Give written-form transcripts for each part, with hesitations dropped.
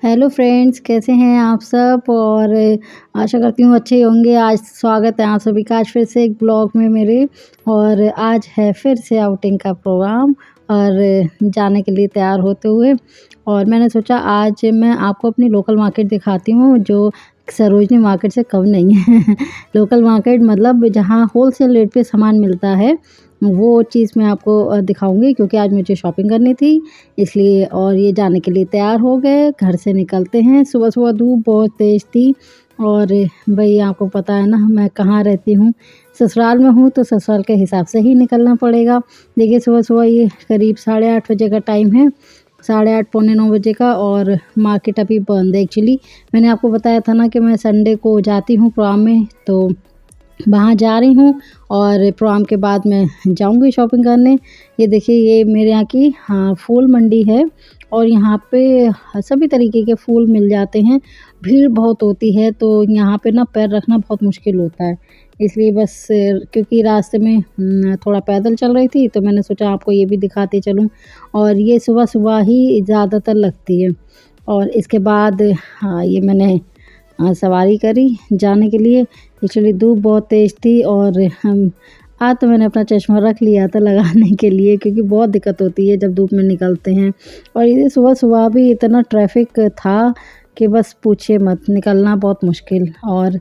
Hello friends, कैसे हैं आप सब। और आशा करती हूँ अच्छे ही होंगे। आज स्वागत है आप सभी का आज फिर से एक ब्लॉग में मेरे। और आज है फिर से आउटिंग का प्रोग्राम और जाने के लिए तैयार होते हुए। और मैंने सोचा आज मैं आपको अपनी लोकल मार्केट दिखाती हूँ जो सरोजनी मार्केट से कम नहीं है। लोकल मार्केट मतलब जहाँ होलसेल रेट पे सामान मिलता है, वो चीज़ मैं आपको दिखाऊंगी क्योंकि आज मुझे शॉपिंग करनी थी इसलिए। और ये जाने के लिए तैयार हो गए, घर से निकलते हैं। सुबह सुबह धूप बहुत तेज़ थी और भाई आपको पता है ना मैं कहाँ रहती हूँ, ससुराल में हूँ, तो ससुराल के हिसाब से ही निकलना पड़ेगा। देखिए सुबह सुबह ये करीब 8:30 बजे का टाइम है, 8:30 पौने 9 बजे का। और मार्केट अभी बंद है। एक्चुअली मैंने आपको बताया था ना कि मैं संडे को जाती हूँ प्रोग्राम में, तो वहाँ जा रही हूँ और प्रोग्राम के बाद मैं जाऊँगी शॉपिंग करने। ये देखिए ये मेरे यहाँ की फूल मंडी है और यहाँ पे सभी तरीके के फूल मिल जाते हैं। भीड़ बहुत होती है तो यहाँ पे ना पैर रखना बहुत मुश्किल होता है। इसलिए बस क्योंकि रास्ते में थोड़ा पैदल चल रही थी तो मैंने सोचा आपको ये भी दिखाते चलूँ। और ये सुबह-सुबह ही ज़्यादातर लगती है। और इसके बाद ये मैंने सवारी करी जाने के लिए। एक्चुअली धूप बहुत तेज़ थी और हम आज तो मैंने अपना चश्मा रख लिया था लगाने के लिए क्योंकि बहुत दिक्कत होती है जब धूप में निकलते हैं। और ये सुबह-सुबह भी इतना ट्रैफ़िक था कि बस पूछिए मत, निकलना बहुत मुश्किल। और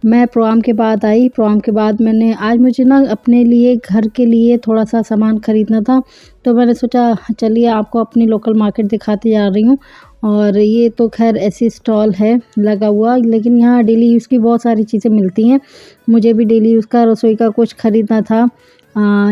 मैं प्रोग्राम के बाद आई, प्रोग्राम के बाद मैंने आज मुझे ना अपने लिए घर के लिए थोड़ा-सा सामान ख़रीदना था, तो मैंने सोचा चलिए आपको अपनी लोकल मार्केट दिखाती जा रही हूँ। और ये तो ख़ैर ऐसी स्टॉल है लगा हुआ, लेकिन यहाँ डेली यूज़ की बहुत सारी चीज़ें मिलती हैं। मुझे भी डेली यूज़ का रसोई का कुछ ख़रीदना था,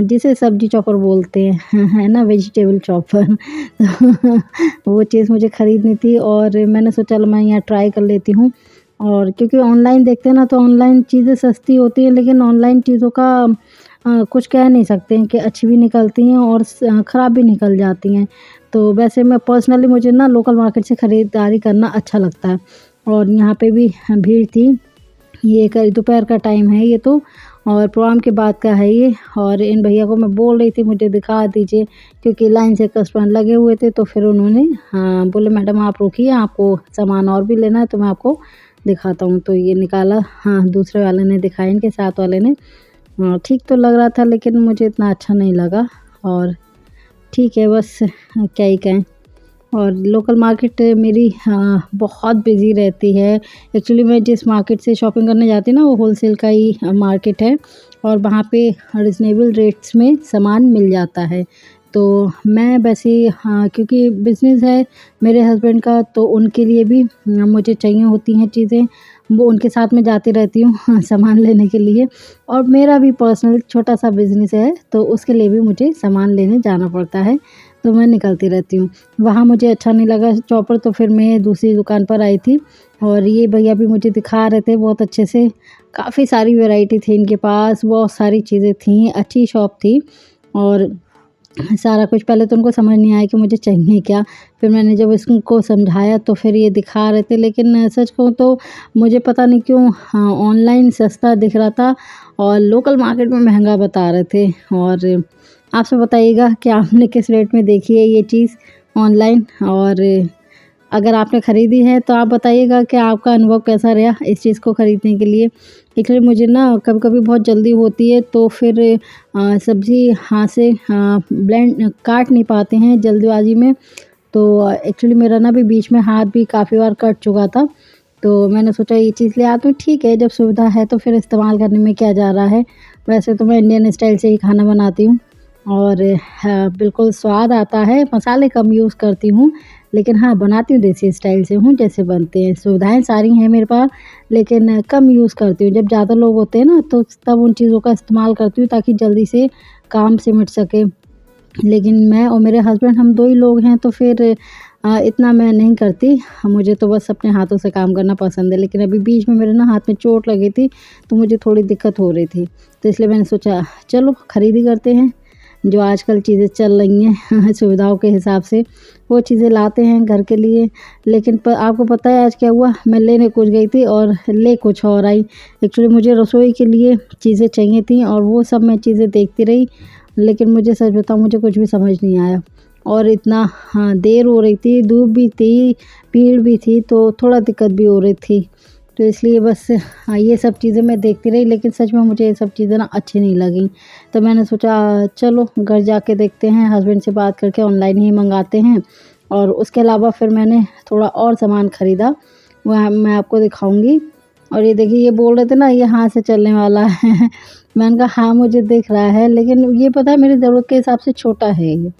जिसे सब्ज़ी चॉपर बोलते हैं, है ना, वेजिटेबल चॉपर। तो वो चीज़ मुझे ख़रीदनी थी और मैंने सोचा चलो मैं यहाँ ट्राई कर लेती हूँ। और क्योंकि ऑनलाइन देखते हैं ना तो ऑनलाइन चीज़ें सस्ती होती हैं, लेकिन ऑनलाइन चीज़ों का कुछ कह नहीं सकते हैं कि अच्छी भी निकलती हैं और ख़राब भी निकल जाती हैं। तो वैसे मैं पर्सनली मुझे ना लोकल मार्केट से ख़रीदारी करना अच्छा लगता है। और यहाँ पे भी भीड़ थी। ये करीब दोपहर का टाइम है ये तो, और प्रोग्राम के बाद का है ये। और इन भैया को मैं बोल रही थी मुझे दिखा दीजिए क्योंकि लाइन से कस्टमर लगे हुए थे, तो फिर उन्होंने बोले मैडम आप रुकिए, आपको सामान और भी लेना है तो मैं आपको दिखाता हूँ। तो ये निकाला, दूसरे वाले ने दिखाया, इनके साथ वाले ने। ठीक तो लग रहा था लेकिन मुझे इतना अच्छा नहीं लगा। और ठीक है बस, क्या ही कहें। और लोकल मार्केट मेरी बहुत बिज़ी रहती है। एक्चुअली मैं जिस मार्केट से शॉपिंग करने जाती हूँ ना वो होलसेल का ही मार्केट है और वहाँ पे रिज़नेबल रेट्स में सामान मिल जाता है। तो मैं वैसे क्योंकि बिज़नेस है मेरे हस्बैंड का, तो उनके लिए भी मुझे चाहिए होती हैं चीज़ें, वो उनके साथ में जाती रहती हूँ सामान लेने के लिए। और मेरा भी पर्सनल छोटा-सा बिज़नेस है तो उसके लिए भी मुझे सामान लेने जाना पड़ता है, तो मैं निकलती रहती हूँ। वहाँ मुझे अच्छा नहीं लगा चॉपर, तो फिर मैं दूसरी दुकान पर आई थी और ये भैया भी मुझे दिखा रहे थे बहुत अच्छे से। काफ़ी सारी वैरायटी थी इनके पास, बहुत सारी चीज़ें थीं, अच्छी शॉप थी। और सारा कुछ पहले तो उनको समझ नहीं आया कि मुझे चाहिए क्या। फिर मैंने जब इसको समझाया तो फिर ये दिखा रहे थे, लेकिन सच कहूँ तो मुझे पता नहीं क्यों ऑनलाइन सस्ता दिख रहा था और लोकल मार्केट में महँगा बता रहे थे। और आपसे बताइएगा कि आपने किस रेट में देखी है ये चीज़ ऑनलाइन, और अगर आपने ख़रीदी है तो आप बताइएगा कि आपका अनुभव कैसा रहा इस चीज़ को ख़रीदने के लिए। एक्चुअली मुझे ना कभी-कभी बहुत जल्दी होती है तो फिर सब्ज़ी हाथ से ब्लेंड काट नहीं पाते हैं जल्दबाज़ी में। तो एक्चुअली मेरा ना भी बीच में हाथ भी काफ़ी बार कट चुका था। तो मैंने सोचा ये चीज़ ले आती हूँ, ठीक है जब सुविधा है तो फिर इस्तेमाल करने में क्या जा रहा है। वैसे तो मैं इंडियन स्टाइल से ही खाना बनाती हूँ और बिल्कुल स्वाद आता है, मसाले कम यूज़ करती हूँ, लेकिन हाँ, बनाती हूँ देसी स्टाइल से हूँ जैसे बनते हैं। सुविधाएँ सारी हैं मेरे पास, लेकिन कम यूज़ करती हूँ। जब ज़्यादा लोग होते हैं ना तो तब उन चीज़ों का इस्तेमाल करती हूँ ताकि जल्दी से काम सिमट सके। लेकिन मैं और मेरे हस्बैंड हम 2 ही लोग हैं तो फिर इतना मैं नहीं करती। मुझे तो बस अपने हाथों से काम करना पसंद है, लेकिन अभी बीच में मेरे ना हाथ में चोट लगी थी तो मुझे थोड़ी दिक्कत हो रही थी। तो इसलिए मैंने सोचा चलो खरीदी करते हैं, जो आजकल चीज़ें चल रही हैं सुविधाओं के हिसाब से, वो चीज़ें लाते हैं घर के लिए। लेकिन आपको पता है आज क्या हुआ, मैं लेने कुछ गई थी और ले कुछ और आई। एक्चुअली मुझे रसोई के लिए चीज़ें चाहिए थी और वो सब मैं चीज़ें देखती रही, लेकिन मुझे सच बताऊँ मुझे कुछ भी समझ नहीं आया। और इतना हाँ देर हो रही थी, धूप भी थी, भीड़ भी थी, तो थोड़ा दिक्कत भी हो रही थी। तो इसलिए बस हाँ, ये सब चीज़ें मैं देखती रही, लेकिन सच में मुझे ये सब चीज़ें ना अच्छी नहीं लगी। तो मैंने सोचा चलो घर जाके देखते हैं, हस्बैंड से बात करके ऑनलाइन ही मंगाते हैं। और उसके अलावा फिर मैंने थोड़ा और सामान ख़रीदा, वह मैं आपको दिखाऊंगी। और ये देखिए, ये बोल रहे थे ना ये हाथ से चलने वाला है मैंने कहा हाँ मुझे दिख रहा है, लेकिन ये पता है मेरी ज़रूरत के हिसाब से छोटा है ये,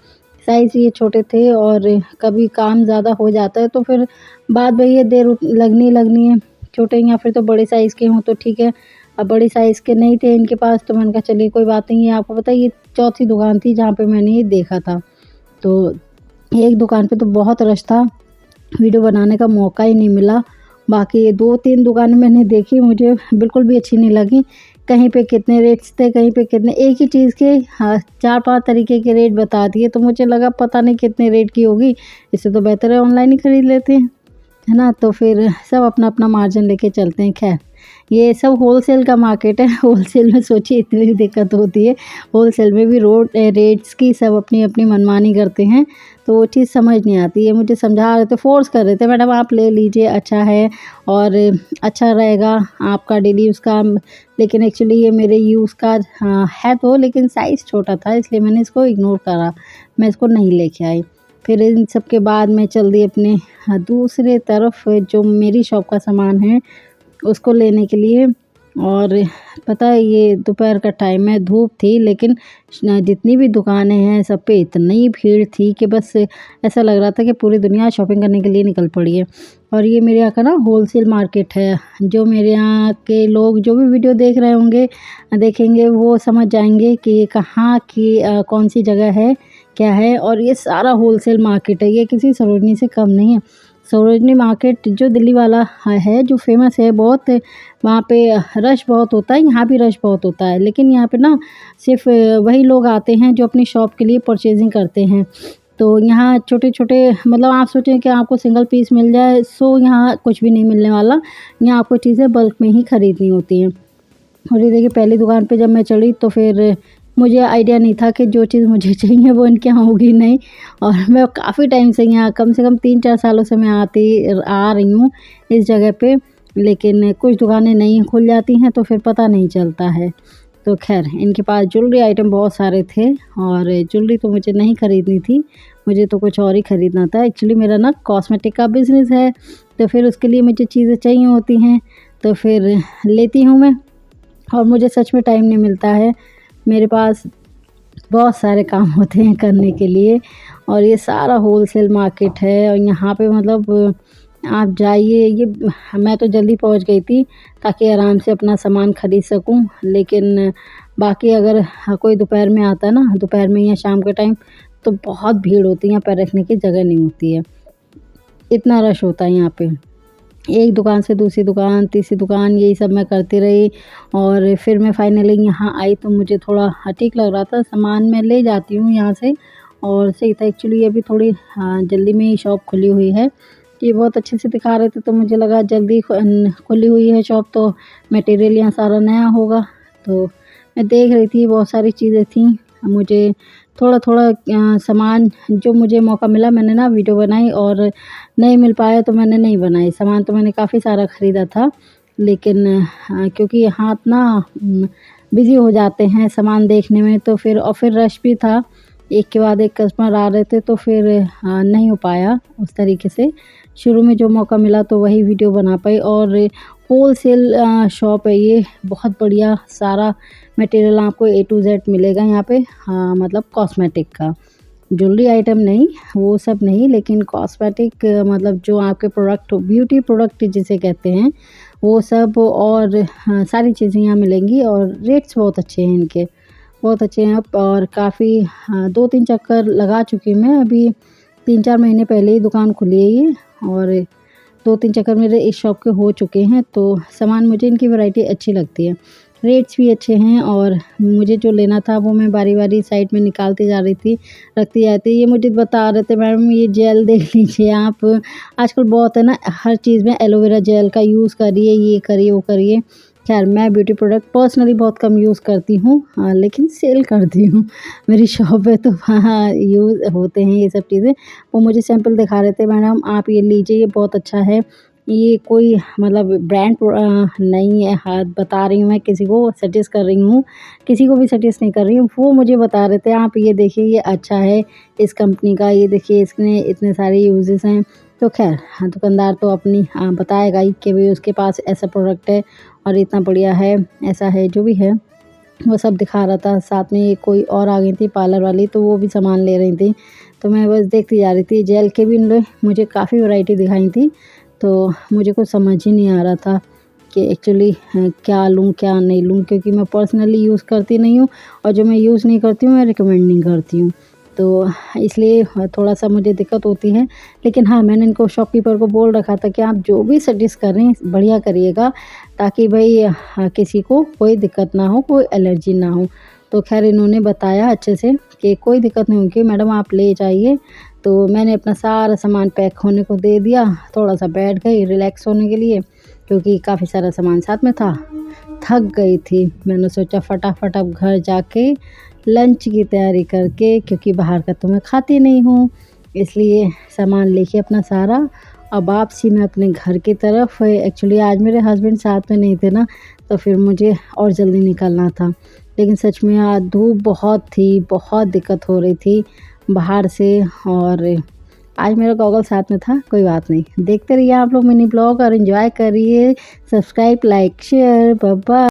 साइज़ ये छोटे थे। और कभी काम ज़्यादा हो जाता है तो फिर बात वही है, देर लगनी है। छोटे या फिर तो बड़े साइज़ के हों तो ठीक है, अब बड़े साइज़ के नहीं थे इनके पास, तो मैंने कहा चलिए कोई बात नहीं है। आपको पता है ये चौथी दुकान थी जहाँ पे मैंने ये देखा था। तो एक दुकान पे तो बहुत रश था, वीडियो बनाने का मौका ही नहीं मिला। बाकी 2-3 दुकानें मैंने देखी, मुझे बिल्कुल भी अच्छी नहीं लगी। कहीं पे कितने रेट्स थे, कहीं पे कितने, एक ही चीज़ के हाँ 4-5 तरीके के रेट बता दिए, तो मुझे लगा पता नहीं कितने रेट की होगी, इससे तो बेहतर है ऑनलाइन ही खरीद लेते हैं, है ना? तो फिर सब अपना-अपना मार्जिन लेके चलते हैं। ख़ैर ये सब होलसेल का मार्केट है, होलसेल में सोचिए इतनी दिक्कत होती है। होलसेल में भी रेट्स की सब अपनी-अपनी मनमानी करते हैं, तो वो चीज़ समझ नहीं आती है। मुझे समझा रहे थे, फ़ोर्स कर रहे थे, मैडम आप ले लीजिए अच्छा है और अच्छा रहेगा आपका डेली यूज़ का। लेकिन एक्चुअली ये मेरे यूज़ का है तो, लेकिन साइज़ छोटा था इसलिए मैंने इसको इग्नोर करा, मैं इसको नहीं लेके आई। फिर इन सब के बाद मैं चल दी अपने दूसरे तरफ, जो मेरी शॉप का सामान है उसको लेने के लिए। और पता है ये दोपहर का टाइम है, धूप थी, लेकिन जितनी भी दुकानें हैं सब पे इतनी भीड़ थी कि बस ऐसा लग रहा था कि पूरी दुनिया शॉपिंग करने के लिए निकल पड़ी है। और ये मेरे यहाँ का ना होलसेल मार्केट है, जो मेरे यहाँ के लोग जो भी वीडियो देख रहे होंगे देखेंगे वो समझ जाएंगे कि ये कहाँ की कौन सी जगह है, क्या है। और ये सारा होलसेल मार्केट है, ये किसी सरोजनी से कम नहीं है। सरोजनी मार्केट जो दिल्ली वाला है, जो फ़ेमस है बहुत, वहाँ पे रश बहुत होता है, यहाँ भी रश बहुत होता है। लेकिन यहाँ पे ना सिर्फ़ वही लोग आते हैं जो अपनी शॉप के लिए परचेज़िंग करते हैं। तो यहाँ छोटे-छोटे, मतलब आप सोचें कि आपको सिंगल पीस मिल जाए, सो यहाँ कुछ भी नहीं मिलने वाला। यहाँ आपको चीज़ें बल्क में ही खरीदनी होती हैं। और ये देखिए, पहली दुकान पे जब मैं चढ़ी तो फिर मुझे आइडिया नहीं था कि जो चीज़ मुझे चाहिए वो इनके यहाँ होगी नहीं। और मैं काफ़ी टाइम से यहाँ, कम से कम 3-4 सालों से मैं आ रही हूँ इस जगह पे, लेकिन कुछ दुकानें नई खुल जाती हैं तो फिर पता नहीं चलता है। तो ख़ैर इनके पास ज्वेलरी आइटम बहुत सारे थे, और ज्वेलरी तो मुझे नहीं खरीदनी थी, मुझे तो कुछ और ही खरीदना था। एक्चुअली मेरा ना कॉस्मेटिक का बिज़नेस है, तो फिर उसके लिए मुझे चीज़ें चाहिए होती हैं, तो फिर लेती हूँ मैं। और मुझे सच में टाइम नहीं मिलता है, मेरे पास बहुत सारे काम होते हैं करने के लिए। और ये सारा होलसेल मार्केट है, और यहाँ पे मतलब आप जाइए, ये मैं तो जल्दी पहुँच गई थी ताकि आराम से अपना सामान ख़रीद सकूँ। लेकिन बाकी अगर कोई दोपहर में आता है ना, दोपहर में या शाम के टाइम, तो बहुत भीड़ होती है, यहाँ पैर रखने की जगह नहीं होती है, इतना रश होता है यहाँ पे। एक दुकान से दूसरी दुकान, तीसरी दुकान, यही सब मैं करती रही। और फिर मैं फाइनली यहाँ आई तो मुझे थोड़ा ठीक लग रहा था, सामान मैं ले जाती हूँ यहाँ से, और सही था। एक्चुअली अभी थोड़ी जल्दी में ही शॉप खुली हुई है, ये बहुत अच्छे से दिखा रहे थे तो मुझे लगा जल्दी खुली हुई है शॉप तो मटेरियल यहाँ सारा नया होगा। तो मैं देख रही थी, बहुत सारी चीज़ें थी, मुझे थोड़ा-थोड़ा सामान जो मुझे मौका मिला मैंने ना वीडियो बनाई, और नहीं मिल पाया तो मैंने नहीं बनाई। सामान तो मैंने काफ़ी सारा ख़रीदा था, लेकिन क्योंकि हाथ ना बिज़ी हो जाते हैं सामान देखने में, तो फिर रश भी था, एक के बाद एक कस्टमर आ रहे थे, तो फिर नहीं हो पाया उस तरीके से। शुरू में जो मौका मिला तो वही वीडियो बना पाई। और होलसेल शॉप है ये, बहुत बढ़िया, सारा मटेरियल आपको ए टू ज़ेड मिलेगा यहाँ पे। हाँ, मतलब कॉस्मेटिक का, ज्वेलरी आइटम नहीं, वो सब नहीं, लेकिन कॉस्मेटिक मतलब जो आपके प्रोडक्ट, ब्यूटी प्रोडक्ट जिसे कहते हैं, वो सब। और हाँ, सारी चीज़ें यहाँ मिलेंगी, और रेट्स बहुत अच्छे हैं इनके, बहुत अच्छे हैं। और काफ़ी 2-3 चक्कर लगा चुकी मैं, अभी 3-4 महीने पहले ही दुकान खुली है ये, और 2-3 चक्कर मेरे इस शॉप के हो चुके हैं। तो सामान मुझे इनकी वैरायटी अच्छी लगती है, रेट्स भी अच्छे हैं। और मुझे जो लेना था वो मैं बारी-बारी साइड में निकालती जा रही थी, रखती जाती। ये मुझे बता रहे थे, मैडम ये जेल देख लीजिए आप, आजकल बहुत है ना हर चीज़ में एलोवेरा जेल का यूज़ करिए, ये करिए, वो करिए। खैर मैं ब्यूटी प्रोडक्ट पर्सनली बहुत कम यूज़ करती हूँ, लेकिन सेल करती हूँ। मेरी शॉप है तो वहाँ यूज़ होते हैं ये सब चीज़ें। वो मुझे सैंपल दिखा रहे थे, मैडम आप ये लीजिए ये बहुत अच्छा है। ये कोई मतलब ब्रांड नहीं है, हाँ बता रही हूँ मैं किसी को सजेस्ट कर रही हूँ, किसी को भी सजेस्ट नहीं कर रही हूँ। वो मुझे बता रहे थे आप ये देखिए ये अच्छा है इस कंपनी का, ये देखिए इसमें इतने सारे यूज़ेज़ हैं। तो ख़ैर हाँ, दुकानदार तो अपनी बताएगा ही कि भई उसके पास ऐसा प्रोडक्ट है और इतना बढ़िया है, ऐसा है, जो भी है, वो सब दिखा रहा था। साथ में एक कोई और आ गई थी पार्लर वाली, तो वो भी सामान ले रही थी। तो मैं बस देखती जा रही थी। जेल के भी इन्होंने मुझे काफ़ी वैरायटी दिखाई थी, तो मुझे कुछ समझ ही नहीं आ रहा था कि एक्चुअली क्या लूँ, क्या नहीं लूँ, क्योंकि मैं पर्सनली यूज़ करती नहीं हूँ और जो मैं यूज़ नहीं करती हूँ, मैं रिकमेंड नहीं करती हूँ। तो इसलिए थोड़ा-सा मुझे दिक्कत होती है। लेकिन हाँ, मैंने इनको शॉपकीपर को बोल रखा था कि आप जो भी सजेस्ट कर रहे हैं, बढ़िया करिएगा, ताकि भई किसी को कोई दिक्कत ना हो, कोई एलर्जी ना हो। तो ख़ैर इन्होंने बताया अच्छे से कि कोई दिक्कत नहीं होगी मैडम, आप ले जाइए। तो मैंने अपना सारा सामान पैक होने को दे दिया, थोड़ा-सा बैठ गई रिलैक्स होने के लिए, क्योंकि काफ़ी सारा सामान साथ में था। थक गई थी, मैंने सोचा फटाफट अब घर जाके लंच की तैयारी करके, क्योंकि बाहर का तो मैं खाती नहीं हूँ, इसलिए सामान लेके अपना सारा अब वापसी में अपने घर की तरफ। एक्चुअली आज मेरे हस्बैंड साथ में नहीं थे ना, तो फिर मुझे और जल्दी निकलना था। लेकिन सच में आज धूप बहुत थी, बहुत दिक्कत हो रही थी बाहर से, और आज मेरा गॉगल साथ में था, कोई बात नहीं। देखते रहिए आप लोग मिनी ब्लॉग और एन्जॉय करिए। Subscribe, like, share, bye bye.